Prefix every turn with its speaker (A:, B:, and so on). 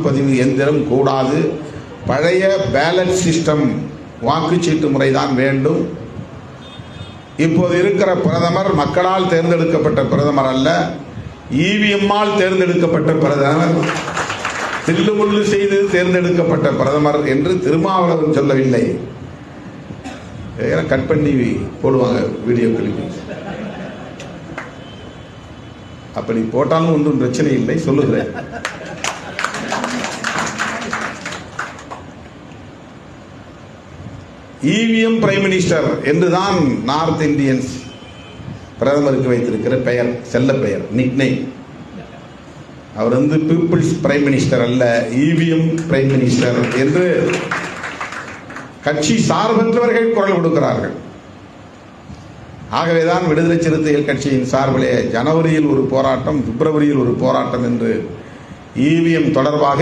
A: பதிவு எந்திரம் கூடாது, பழைய பேலட் சிஸ்டம் வாக்குச்சீட்டு முறைதான் வேண்டும். இப்போது இருக்கிற பிரதமர் மக்களால் தேர்ந்தெடுக்கப்பட்ட பிரதமர் அல்ல, இவிஎம்மால் தேர்ந்தெடுக்கப்பட்ட பிரதமர், தில்லுமுள்ளு செய்து தேர்ந்தெடுக்கப்பட்ட பிரதமர் என்று திருமாவளவன் சொல்லவில்லை. கட் பண்ணி போடுவாங்க வீடியோ கிளிப். அப்படி போட்டாலும் ஒன்றும் பிரச்சனை இல்லை, சொல்லுகிறேன். இவிஎம் பிரைம் மினிஸ்டர் என்றுதான் நார்த் இந்தியன்ஸ் பிரதமருக்கு வைத்திருக்கிற பெயர், செல்ல பெயர், நிக்நேம். அவர் பீப்புள்ஸ் பிரைம் மினிஸ்டர் அல்ல, இவிஎம் பிரைம் மினிஸ்டர் என்று கட்சி சார்பற்றவர்கள் குரல் கொடுக்கிறார்கள். ஆகவேதான் விடுதலை சிறுத்தைகள் கட்சியின் சார்பிலே ஜனவரியில் ஒரு போராட்டம், பிப்ரவரியில் ஒரு போராட்டம் என்று இவிஎம் தொடர்பாக